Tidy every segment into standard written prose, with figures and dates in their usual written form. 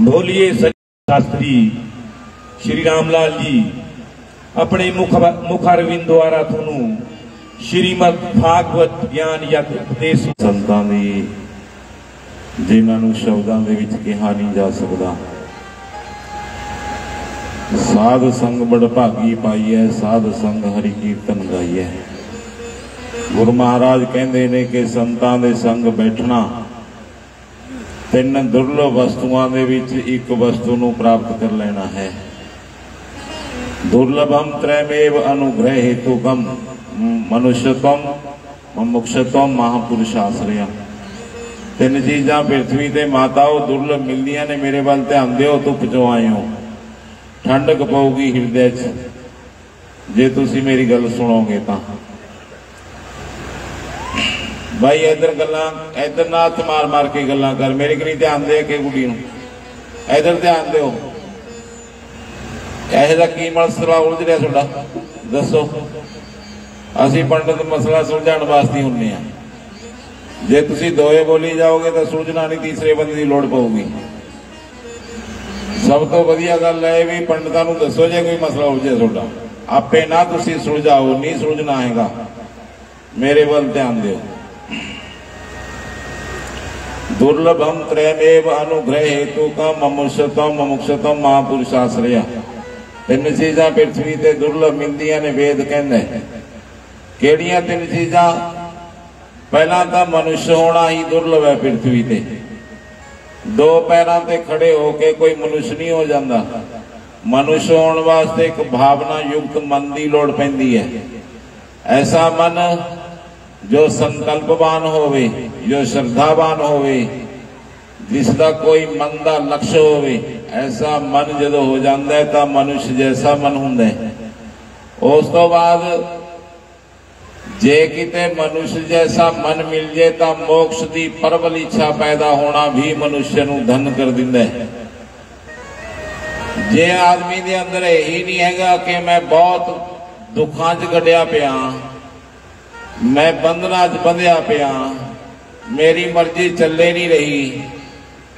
बोलिए शास्त्री श्री रामलाल जी अपने मुखारविंद द्वारा थोनू श्रीमद भागवत ज्ञान यक उपदेश संतां दी जिन्हां नूं शब्दां दे विच कहा नहीं जा सकदा। साध संग बड़ भागी पाई है, साध संग हरि कीर्तन गाई है। गुरु महाराज कहते ने कि संतां दे संग बैठना तीन दुर्लभ वस्तुआं दे विच एक वस्तु नूं प्राप्त कर लेना है। दुर्लभम त्रयमेव अनुग्रह हेतुकम मनुष्यत्वम मुमुक्षुत्वम महापुरुषाश्रयम। तीन चीज़ां पृथ्वी ते माताओं दुर्लभ मिलदियां ने। मेरे वाल ध्यान दिओ, धुप चों आए हो, ठंडक पऊगी हिरदे च जे तुसीं मेरी गल सुणोगे तां। भाई इधर गल्लां इधर ना हथ मार मार के गल्लां कर, मेरे कनी ध्यान दे के गुड़ी नूं इधर ध्यान दिओ। ऐसे दा की मसला उलझ रहा तुहाडा दसो। असीं पंडित मसला सुलझाउण वास्ते हुंदे आ। जे तुसीं दोए बोली जाओगे तो सुलझना नहीं, तीसरे बंदे की लोड़ पऊगी। सब तो वधिया गल है भी पंडितां नूं दसो जे कोई मसला उलझे तुहाडा, आपे ना तुसीं सुलझाओ, नहीं सुलझना हैगा। मेरे वल ध्यान दिओ। दुर्लभम त्रयमेव अनुग्रह हेतुकम ममुष्यत्वम मुमुक्षुत्वम महापुरुषाश्रय। तीन चीज़ां पृथ्वी ते दुर्लभ मिलदियां ने। वेद कहंदा है किहड़ियां तीन चीज़ां? पहला तो मनुष्य होना ही दुर्लभ है पृथ्वी ते। दो पैरों ते खड़े होके कोई मनुष्य नहीं हो जाता। मनुष्य होने वास्ते एक भावना युक्त मन की लोड़ पैंदी है। ऐसा मन जो संकल्पवान होवे, जो श्रद्धावान होवे, जिसका कोई मन का लक्ष्य होवे, ऐसा मन जो हो जाता है तो मनुष्य जैसा मन हुंदा है। उस तो बाद जे किते मनुष्य जैसा मन मिल जाए तो मोक्ष की प्रबल इच्छा पैदा होना भी मनुष्य नूं धन कर दिंदा है। जे आदमी दे अंदर यही नहीं हैगा कि मैं बहुत दुखां च गड़िया पिया, मैं बंधना च बंधिया पिया, मेरी मर्जी चले नहीं रही,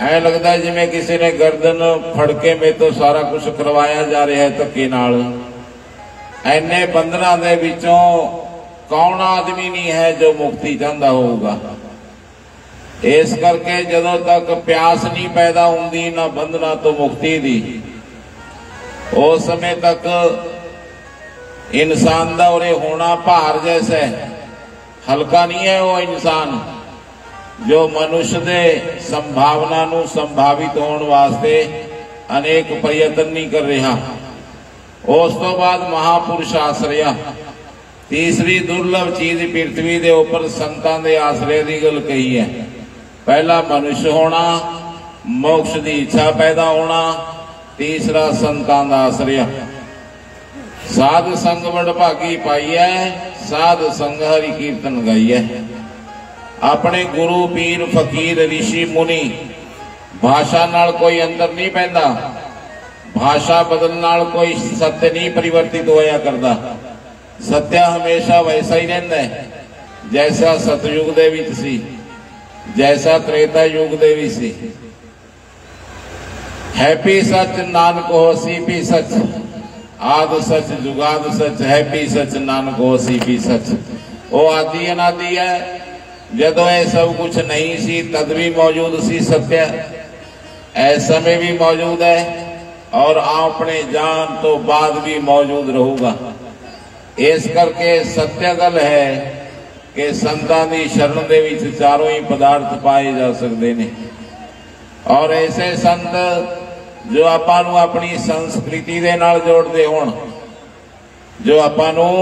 ऐ लगता जिवें किसी ने गर्दन फड़ के मेरे तो सारा कुछ करवाया जा रहा है धक्के नाल। इन्ने बंधना दे विचों कौन आदमी नहीं है जो मुक्ति चाहता होगा। इस करके जदों तक प्यास नहीं पैदा होंदी ना बंधना तो मुक्ति दी, उस समय तक इंसान दा उरे होना भार जैसा है, हल्का नहीं है वो इंसान जो मनुष्य दे संभावना नूं संभावित होने वास्ते अनेक प्रयत्न नहीं कर रहा। उस तो बाद महापुरुष आश्रय। तीसरी दुर्लभ चीज पृथ्वी के उपर संतां दे आश्रय की गल कही है। पहला मनुष्य होना, मोक्ष की इच्छा पैदा होना, तीसरा संतां दा आश्रय। साध संग बड़ भागी पाई है, साध संग हरि कीर्तन गाई है। अपने गुरु पीर फकीर ऋषि मुनि भाषा नाल कोई अंदर नहीं पैंदा। भाषा बदलने नाल कोई सत्य नहीं परिवर्तित होया करता। सत्य हमेशा वैसा ही रहता है जैसा सतयुग दे विच सी, जैसा त्रेता युग दे विच सी। हैप्पी सच नानक होसी भी सच, आद सच जुगाद सच, हैप्पी सच नानक होसी भी सच। वो आदि अनादि है। जदों ये सब कुछ नहीं सी तद भी मौजूद सी सत्य, ऐसा में भी मौजूद है और अपने जान तो बाद भी मौजूद रहूगा। इस करके सत्य गल है कि संतां दी शरण दे विच चारों ही पदार्थ पाए जा सकते हैं। और ऐसे संत जो आपां नूं अपनी संस्कृति दे नाल जोड़दे होण, जो आपां नूं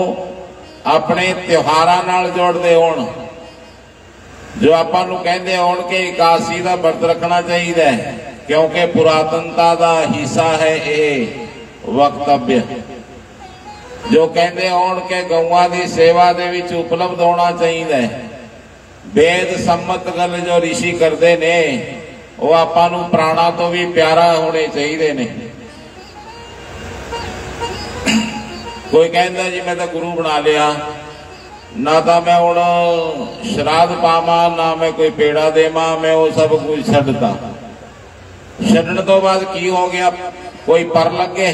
अपने त्योहारां नाल जोड़दे होण, जो आपां नूं कहंदे होण कि एकादशी दा व्रत रखना चाहिए क्योंकि पुरातनता दा हिस्सा है ये वक्तव्य। जो कहते होण के गौआं दी सेवा दे विच उपलब्ध होना चाहिए, वेद सम्मत गल जो ऋषि करते ने वो आपां नूं प्राणा तो भी प्यारा होने चाहिए ने। कोई कहता जी मैं तो गुरु बना लिया, ना तो मैं हुण श्राद्ध पावां ना मैं कोई पेड़ा देवां, मैं वो सब कुछ छड्डता। छड्डण तो बाद की हो गया? कोई पर लगे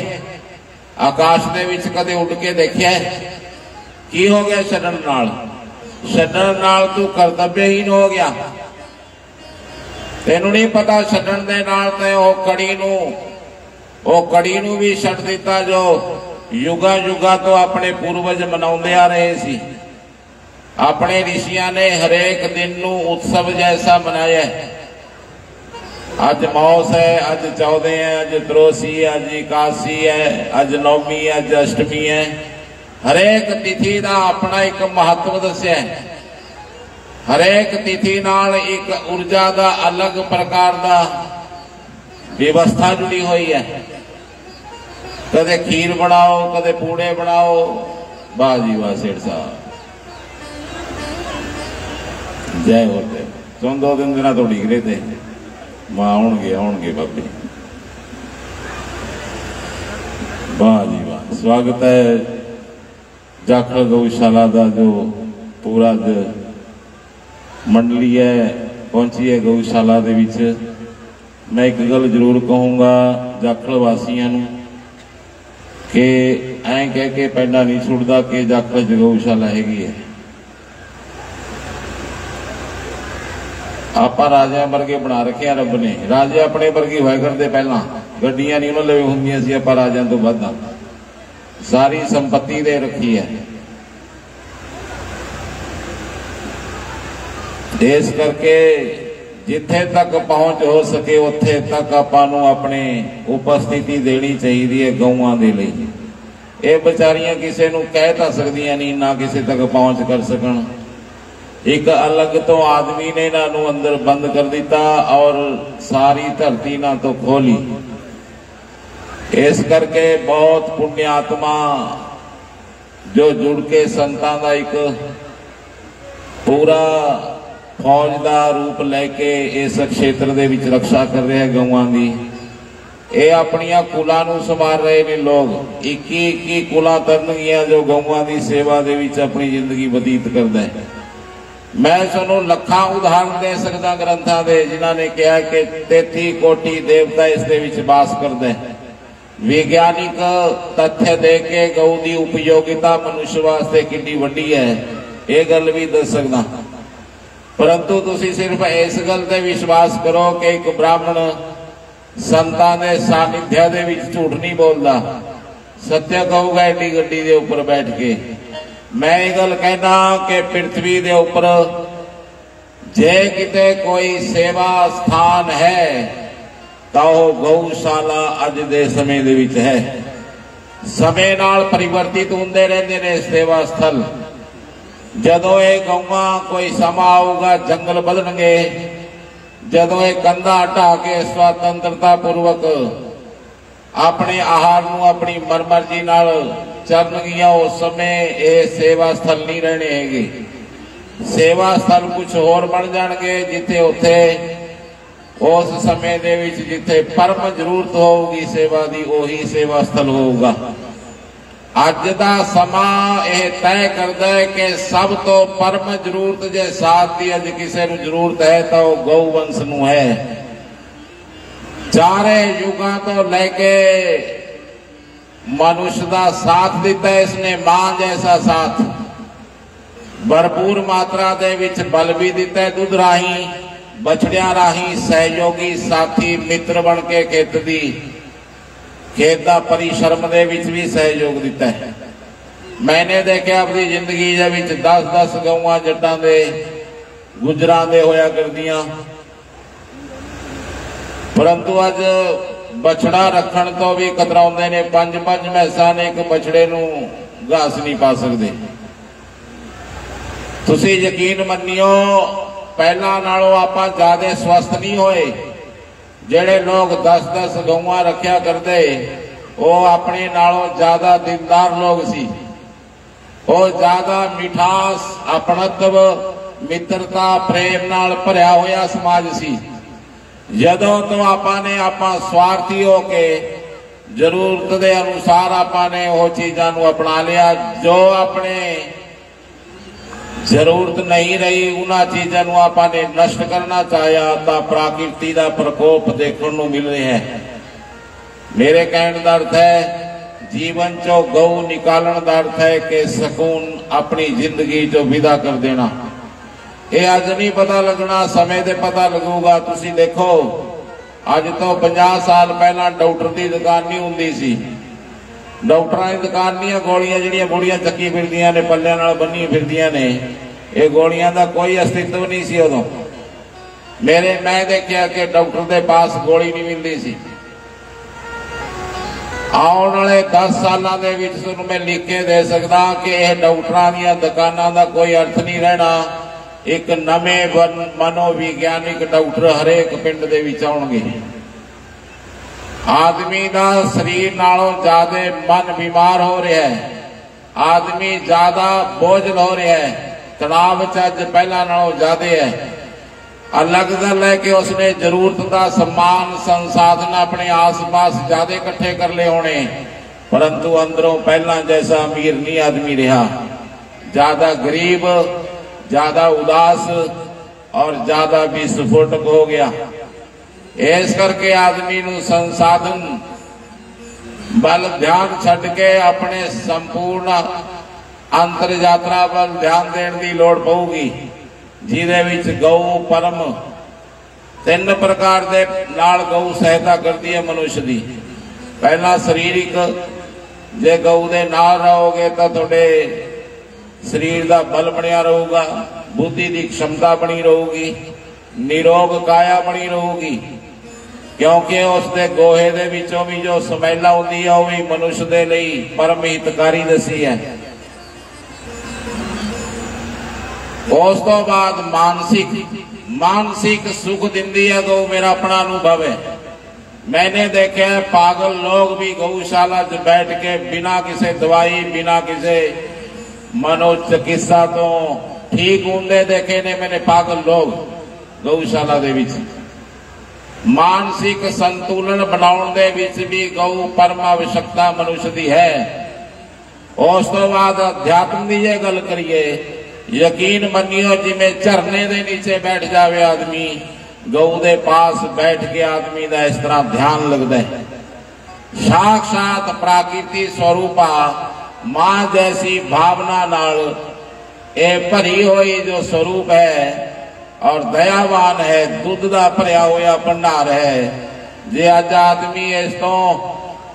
आकाश दे विच कदे उड़ के देखिया? की हो गया छड्डण नाल? छड्डण नाल तू कर्तव्यहीन हो गया। तेनू नहीं पता छड्डण दे नाल ते ओ कड़ी नू भी छड्ड दिता जो युगा युगा तो अपने पूर्वज मनाउंदे आ रहे सी। अपने ऋषियां ने हरेक दिन नू उत्सव जैसा मनाया। अज मौस है, अज 14 है, अज त्रोसी है, अज एकादशी है, अज नौमी है, अज अष्टमी है। हरेक तिथि का अपना एक महत्व दस्या है। हरेक तिथि नाल एक ऊर्जा का अलग प्रकार का व्यवस्था जुड़ी हुई है। कदे खीर बनाओ, कदे पूड़े बनाओ। वाह जी वाह सेठ साहब, जय होते। तुम 2-3 दिन तो उड़ीक रहे थे, मां आउणगे बाबे। वाह जी वाह, स्वागत है जाखल गौशाला का जो पूरा मंडली है पहुंची है गौशाला दे विच। मैं एक गल जरूर कहूँगा जाखल वासियों नूं कि ऐ कह के पैंडा नहीं छुड़दा कि जाखल च गौशाला हैगी है। आप राजा वर्गे बना रखे रब ने। राजे अपने वर्गे होया करते, पहला गड्डियां नहीं उन्होंने लवे होंदियां सी, आपां राजियां तो वध सारी संपत्ति दे रखी है। इस करके जिथे तक पहुंच हो सके उत्थे तक आपां नूं अपने उपस्थिति देनी चाहिए गऊआं दे लई। ये बेचारियां किसी नूं कह तां सकदियां नहीं, ना किसी तक पहुंच कर सकण। एक अलग तो आदमी ने इन्हों अंदर बंद कर दिता और सारी धरती ना तो खोली। इस करके बहुत पुण्यात्मा जो जुड़ के संतां दा एक पूरा फौज का रूप लैके इस क्षेत्र दे विच रक्षा कर रहे हैं गऊआं दी। ये अपनिया कुलां नूं संभाल रहे ने लोग। 21 कुलां तरनगियां जो गऊआं दी सेवा दे विच अपनी जिंदगी बतीत करदा है। मैं तुहानूं लखां उदाहरण दे सकदा ग्रंथां दे, जिन्हां ने कहा कि 33 कोटि देवता इस दे विच वास करदे हैं। विज्ञानिक तथ्य दे के गऊ की उपयोगिता मनुष्य वास्ते कितनी वड्डी है, ये गल भी दस सकदा। परंतु तुसी सिर्फ इस गल ते विश्वास करो कि एक ब्राह्मण संतां दे सानिध्य दे विच झूठ नहीं बोलदा, सत्य कहूगा एडी गड्डी दे उपर बैठ के। मैं ये गल कहना कि पृथ्वी दे उपर जे किते कोई सेवा स्थान है तो गौशाला अज दे समय दे विच है। समय नाल परिवर्तित होंदे रहंदे ने सेवा स्थल। जदों ये गौवां कोई समा आऊगा जंगल बदलणगे, जदों ये कंधा ढा के स्वतंत्रता पूर्वक अपने आहार नूं अपनी मरमर्जी नाल चरनगियां, उस समय ये सेवा स्थल नहीं रहने हैगे। सेवा स्थल कुछ होर बन जाणगे, जिथे उत्थे उस समय दे विच जिथे परम जरूरत होगी सेवा दी, उही सेवा स्थल होगा। अज दा समा यह तय करदा है कि सब तो परम जरूरत जे साथ दी अज किसी नूं जरूरत है तो गौवंश नूं है। चारे युगां तो लैके मनुष्य का साथ दिता है इसने, मां जैसा साथ भरपूर मात्रा दे विच बल भी दिता है। दुध राही बछड़िया राही सहयोगी साथी मित्र बन के खेत का परिश्रम दे विच भी सहयोग दिता है। मैंने देखा अपनी जिंदगी दे विच 10-10 गऊआं जट्टां दे गुजरां दे होया करदियां, परंतु अज बछड़ा रखण तो भी कतराउंदे ने। 5-5 मैसां ने एक बछड़े नूं घास नहीं पा सकते। तुसीं यकीन मन्नियो पहला नालों आपां ज्यादा स्वस्थ नहीं होए। जेड़े लोग 10-10 गऊआं रखिया करते वो अपने नालों ज्यादा दिलदार लोग सी। वो ज्यादा मिठास अपनत्व मित्रता प्रेम नाल भरिया होया समाज सी। जदों तो आपने आपां स्वार्थी हो के जरूरत के अनुसार आपने वो चीज़ां नूं अपना लिया जो अपने जरूरत नहीं रही उन्हां चीज़ों नूं आपां ने नष्ट करना चाहया तो प्राकृति का प्रकोप देखने को मिल रहा है। मेरे कहने का अर्थ है जीवन चो गऊ निकालन का अर्थ है कि सकून अपनी जिंदगी चो विदा कर देना। ये अज नहीं पता लगना, समय से पता लगूगा। तुसी देखो अज तो 50 साल पहला डॉक्टर की दुकान नहीं हुंदी सी। डॉक्टरां की दुकान नहीं, गोलियां जिहड़ियां बुढ़ियां चक्की फिरदियां ने, पल्लियां नाल बन्नी फिरदियां ने, ये गोलियां का कोई अस्तित्व नहीं सी उदों। मैं देखा कि डॉक्टर के पास गोली नहीं मिलती सी। आने वाले 10 सालों के विच तुहानूं मैं लिख के दे सकदा कि यह डॉक्टरां दीयां दुकानां दा कोई अर्थ नहीं रहना। एक नवे मनोविग्यानिक डॉक्टर हरेक पिंड दे विच आउणगे। आदमी का शरीर नालों ज्यादा मन बीमार हो रहा है, आदमी ज्यादा बोझल हो रहा है, तनाव अज पहला नालों ज्यादा है। अलग गल है कि उसने जरूरत का समान संसाधन अपने आस पास ज्यादा इकट्ठे कर ले होने, परंतु अंदरों पहला जैसा अमीर नहीं आदमी रहा। ज्यादा गरीब, ज्यादा उदास और ज्यादा विस्फोटक हो गया। इस करके आदमी नूं संसाधन बल ध्यान छड्ड के अपने संपूर्ण अंतर यात्रा बल ध्यान देने की लौड़ पऊगी, जिहदे विच गऊ परम 3 प्रकार दे नाल गऊ सहायता करती है मनुष्य की। पहला शरीरिक, जे गऊ दे नाल रहोगे तो तुहाडे शरीर का बल बनिया रहूगा, बुद्धि की क्षमता बनी रहूगी, निरोग काया बनी रहूगी, क्योंकि उसके गोहे दे विचों भी जो समैला होती है वह भी मनुष्य के लिए परम हितकारी दसी है। उस तो बाद मानसिक सुख दिंदी है गौ, मेरा अपना अनुभव है। मैंने देखा है पागल लोग भी गौशाला च बैठ के बिना किसी दवाई, बिना किसी मनोचिकित्सा तो ठीक होंदे देखे ने मैंने पागल लोग गौशाला दे विच। मानसिक संतुलन बनाउण दे विच भी गौ परम आवश्यकता मनुष्य की है। उस तो बाद अध्यात्म की जे गल करिए, यकीन मनियो जिवें झरने दे नीचे बैठ जावे आदमी, गऊ दे पास बैठ के आदमी का इस तरह ध्यान लगता है। साक्षात प्राकृतिक स्वरूपा मां जैसी भावना नाल ए भरी हुई जो स्वरूप है और दयावान है, दुध का भरिया हुआ भंडार है। जे अज आदमी इस तो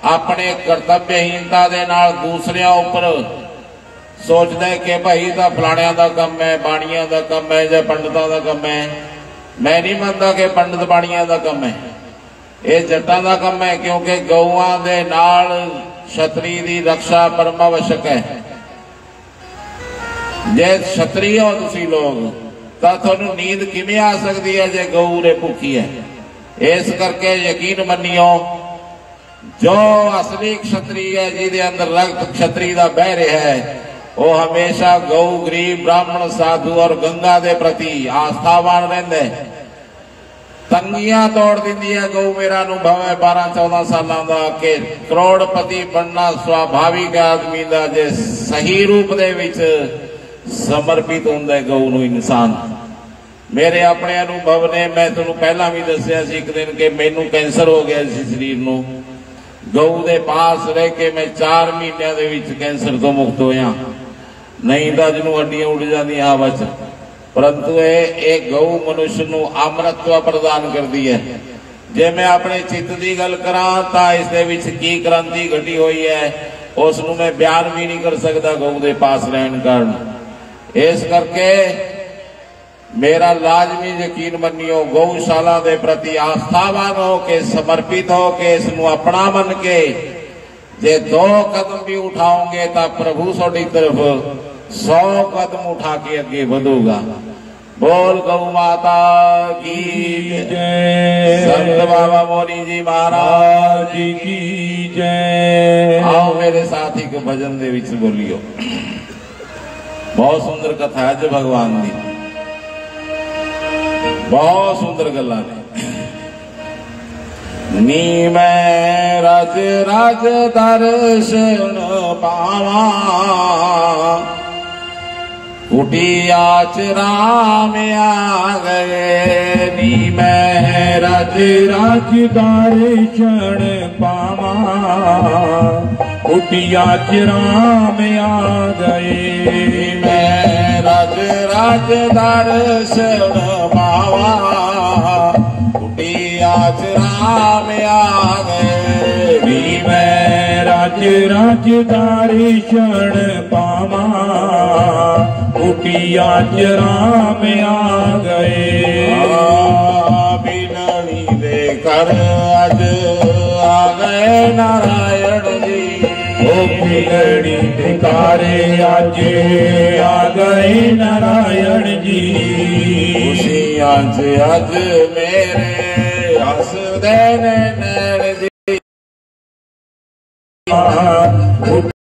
अपने कर्तव्यहीनता दे नाल दूसरियां उपर सोचता है कि भाई तो फलाणियां दा कम है, बाणियां दा कम है, या पंडितां दा कम है। मैं नहीं मानता कि पंडित बाणियां दा कम है, ये जट्टां दा कम है, क्योंकि गऊआं दे नाल छतरी की रक्षा परम आवश्यक है। जे छतरी हो तुसी लोग तो तुहानूं नींद किवें आ सकती है जे गऊ रे भुखी है। इस करके यकीन मनियो जो असली क्षत्रिय है, जिहदे अंदर रक्त क्षत्रिय दा बह रहा है, वो हमेशा गौ, गरीब, ब्राह्मण, साधु और गंगा के प्रति आस्थावान रहिंदा है। तंगियां तोड़ दिंदी है गौ। मेरा अनुभव है 12-14 सालों का कि करोड़पति बनना स्वाभाविक है आदमी का जे सही रूप दे विच समर्पित होंदा है गौ नूं इंसान। मेरे अपने अनुभव ने, मैं तुहानूं पहला भी दस्सिया सी एक दिन कि मैनूं कैंसर हो गया सी शरीर नूं। गऊ दे पास रह के मैं 4 महीनों दे विच कैंसर तो मुक्त होया, नहीं तो जिन्हों हड्डियां उड़ जांदियां हवा च। परंतु ये गऊ मनुष्य नूं अमरत्व प्रदान करती है। जे मैं अपने चित्त की गल करा तो इस दे विच की क्रांति घटी हुई है उसनूं मैं बयान भी नहीं कर सकता गऊ दे पास रहने कारण। इस करके मेरा लाजमी यकीन मनियो गौशाला के प्रति आस्थावान हो के, समर्पित हो के, इसनूं अपना मन के जे 2 कदम भी उठाओगे तो प्रभु सोडी तरफ 100 कदम उठा के अगे बढ़ूगा। बोल गौ माता की जय, संत बाबा मोनी जी महाराज की जय। आओ मेरे साथ एक भजन दे विच बोलियो। बहुत सुंदर कथा है भगवान की, बहुत सुंदर गल्लां ने। नी मैं रज रज दर्शन पावा, कुटिया राम आ गए नी मैं राज दर्शन पावा कुटिया राम आ गए मैं राज दर्शन पावा कुटिया राम आ गए नी मैं राज दर्शन पावा कुटिया राम आ गए बिनड़ी देकर आज आ गए नारायण जी ओ बिनड़ी देकारे आज आ गए नारायण जी खुशियां से आज मेरे हंस देने नैन जी